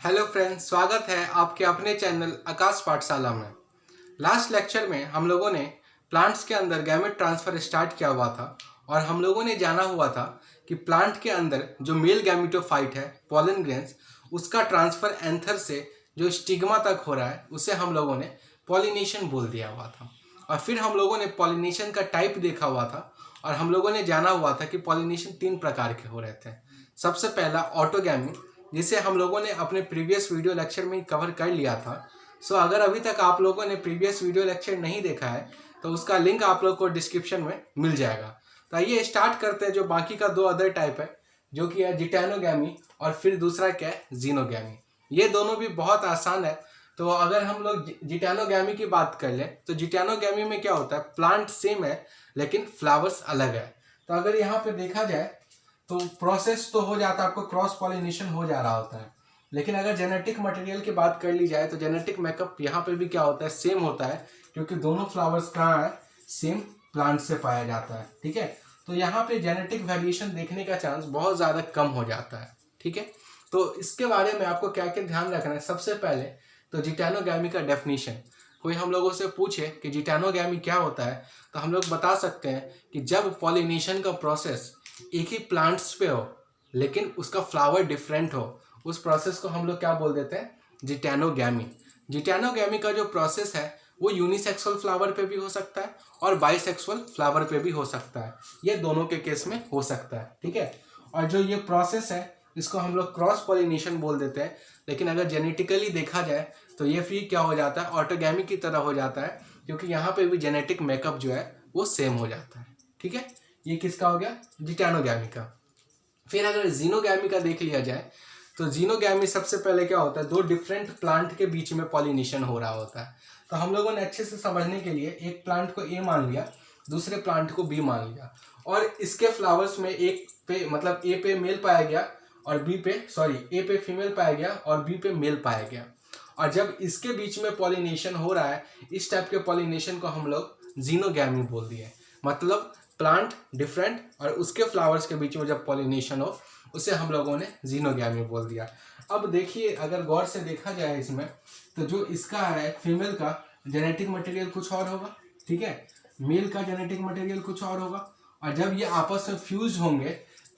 Hello friends, स्वागत है आपके अपने चैनल आकाश पाठशाला में। लास्ट लेक्चर में हम लोगों ने प्लांट्स के अंदर गैमेट ट्रांसफ़र स्टार्ट किया हुआ था और हम लोगों ने जाना हुआ था कि प्लांट के अंदर जो मेल गैमेटोफाइट है पॉलन ग्रेन्स, उसका ट्रांसफ़र एंथर से जो स्टिग्मा तक हो रहा है उसे हम लोगों ने पॉलिनेशन बोल दिया हुआ था। और फिर हम लोगों ने पॉलिनेशन का टाइप देखा हुआ था और हम लोगों ने जाना हुआ था कि पॉलिनेशन 3 प्रकार के हो रहे थे। सबसे पहला ऑटोगैमी, जिसे हम लोगों ने अपने प्रीवियस वीडियो लेक्चर में कवर कर लिया था। सो अगर अभी तक आप लोगों ने प्रीवियस वीडियो लेक्चर नहीं देखा है तो उसका लिंक आप लोग को डिस्क्रिप्शन में मिल जाएगा। तो आइए स्टार्ट करते हैं जो बाकी का 2 अदर टाइप है, जो कि है जिटैनोगैमी और फिर दूसरा क्या है जीनोगैमी। ये दोनों भी बहुत आसान है। तो अगर हम लोग जिटैनोगैमी की बात कर लें तो जिटैनोगैमी में क्या होता है, प्लांट सेम है लेकिन फ्लावर्स अलग है। तो अगर यहाँ पे देखा जाए तो प्रोसेस तो हो जाता है, आपको क्रॉस पॉलिनेशन हो जा रहा होता है। लेकिन अगर जेनेटिक मटेरियल की बात कर ली जाए तो जेनेटिक मेकअप यहाँ पे भी क्या होता है, सेम होता है, क्योंकि दोनों फ्लावर्स कहाँ है, सेम प्लांट से पाया जाता है। ठीक है, तो यहाँ पे जेनेटिक वेरिएशन देखने का चांस बहुत ज़्यादा कम हो जाता है। ठीक है, तो इसके बारे में आपको क्या क्या ध्यान रखना है। सबसे पहले तो जिटैनोगैमी का डेफिनेशन, कोई हम लोगों से पूछे कि जिटैनोगैमी क्या होता है तो हम लोग बता सकते हैं कि जब पॉलिनेशन का प्रोसेस एक ही प्लांट्स पे हो लेकिन उसका फ्लावर डिफरेंट हो, उस प्रोसेस को हम लोग क्या बोल देते हैं, जिटैनोगैमी। जिटैनोगैमी का जो प्रोसेस है वो यूनिसेक्सुअल फ्लावर पे भी हो सकता है और बाइसेक्सुअल फ्लावर पे भी हो सकता है। ये दोनों के केस में हो सकता है। ठीक है, और जो ये प्रोसेस है इसको हम लोग क्रॉस पॉलिनेशन बोल देते हैं। लेकिन अगर जेनेटिकली देखा जाए तो ये फिर क्या हो जाता है, ऑटोगैमी की तरह हो जाता है, क्योंकि यहाँ पे भी जेनेटिक मेकअप जो है वो सेम हो जाता है। ठीक है, ये किसका हो गया, जिटैनोगैमी का। फिर अगर जीनोगैमी का देख लिया जाए तो जीनोगैमी सबसे पहले क्या होता है, 2 डिफरेंट प्लांट के बीच में पॉलिनेशन हो रहा होता है। तो हम लोगों ने अच्छे से समझने के लिए एक प्लांट को ए मान लिया, दूसरे प्लांट को बी मान लिया, और इसके फ्लावर्स में एक पे मतलब ए पे मेल पाया गया और बी पे ए पे फीमेल पाया गया और बी पे मेल पाया गया। और जब इसके बीच में पॉलिनेशन हो रहा है, इस टाइप के पॉलिनेशन को हम लोग जीनोगैमी बोल दिए। मतलब प्लांट डिफरेंट और उसके फ्लावर्स के बीच में जब पॉलिनेशन हो उसे हम लोगों ने जीनोगैमी बोल दिया। अब देखिए, अगर गौर से देखा जाए इसमें तो जो इसका है फीमेल का जेनेटिक मटेरियल कुछ और होगा, ठीक है, मेल का जेनेटिक मटेरियल कुछ और होगा, और जब ये आपस में फ्यूज होंगे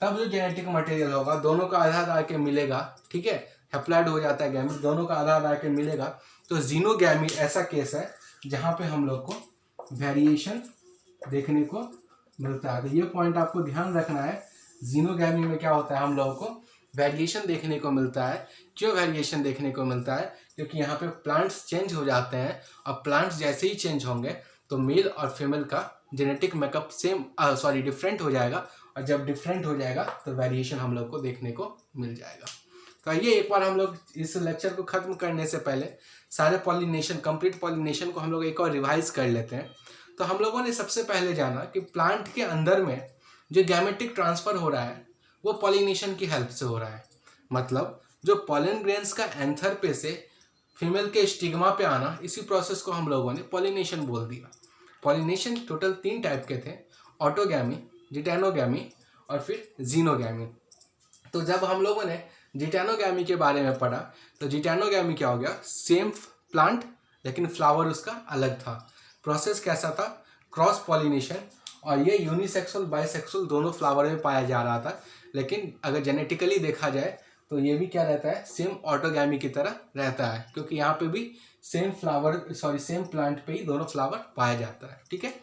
तब जो जेनेटिक मटेरियल होगा दोनों का आधार आके मिलेगा। ठीक है, हैप्लॉइड हो जाता है गैमेट, दोनों का आधार आके मिलेगा। तो जीनोगैमी ऐसा केस है जहाँ पे हम लोग को वेरिएशन देखने को मिलता है। तो ये पॉइंट आपको ध्यान रखना है, जीनोगैमी में क्या होता है, हम लोगों को वेरिएशन देखने को मिलता है। क्यों वेरिएशन देखने को मिलता है, क्योंकि यहाँ पे प्लांट्स चेंज हो जाते हैं और प्लांट्स जैसे ही चेंज होंगे तो मेल और फीमेल का जेनेटिक मेकअप डिफरेंट हो जाएगा, और जब डिफरेंट हो जाएगा तो वेरिएशन हम लोग को देखने को मिल जाएगा। तो आइए एक बार हम लोग इस लेक्चर को खत्म करने से पहले सारे पॉलिनेशन, कंप्लीट पॉलिनेशन को हम लोग एक और रिवाइज कर लेते हैं। तो हम लोगों ने सबसे पहले जाना कि प्लांट के अंदर में जो गैमेटिक ट्रांसफ़र हो रहा है वो पॉलिनेशन की हेल्प से हो रहा है। मतलब जो पॉलन ग्रेन्स का एंथर पे से फीमेल के स्टिग्मा पे आना, इसी प्रोसेस को हम लोगों ने पॉलिनेशन बोल दिया। पॉलिनेशन टोटल 3 टाइप के थे, ऑटोगैमी, जिटैनोगैमी और फिर जीनोगैमी। तो जब हम लोगों ने जिटैनोगैमी के बारे में पढ़ा तो जिटैनोगैमी क्या हो गया, सेम प्लांट लेकिन फ्लावर उसका अलग था। प्रोसेस कैसा था, क्रॉस पॉलिनेशन, और ये यूनिसेक्सुअल बाइसेक्सुअल दोनों फ्लावर में पाया जा रहा था। लेकिन अगर जेनेटिकली देखा जाए तो ये भी क्या रहता है, सेम ऑटोगैमी की तरह रहता है, क्योंकि यहाँ पे भी सेम प्लांट पे ही दोनों फ्लावर पाया जाता है। ठीक है,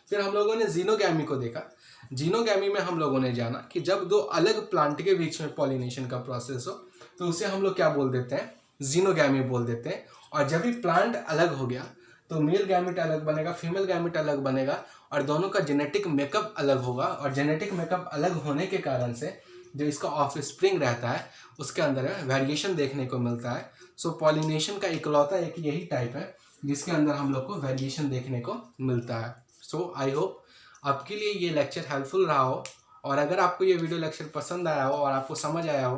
फिर हम लोगों ने जीनोगैमी को देखा। जीनोगैमी में हम लोगों ने जाना कि जब 2 अलग प्लांट के बीच में पॉलिनेशन का प्रोसेस हो तो उसे हम लोग क्या बोल देते हैं, जीनोगैमी बोल देते हैं। और जब भी प्लांट अलग हो गया तो मेल गैमेट अलग बनेगा, फीमेल गैमेट अलग बनेगा, और दोनों का जेनेटिक मेकअप अलग होगा। और जेनेटिक मेकअप अलग होने के कारण से जो इसका ऑफस्प्रिंग रहता है उसके अंदर वेरिएशन देखने को मिलता है। सो पॉलिनेशन का इकलौता एक यही टाइप है जिसके अंदर हम लोग को वेरिएशन देखने को मिलता है। सो आई होप आपके लिए ये लेक्चर हेल्पफुल रहा हो, और अगर आपको ये वीडियो लेक्चर पसंद आया हो और आपको समझ आया हो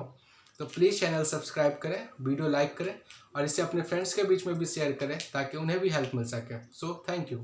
तो प्लीज़ चैनल सब्सक्राइब करें, वीडियो लाइक करें और इसे अपने फ्रेंड्स के बीच में भी शेयर करें ताकि उन्हें भी हेल्प मिल सके। So thank you.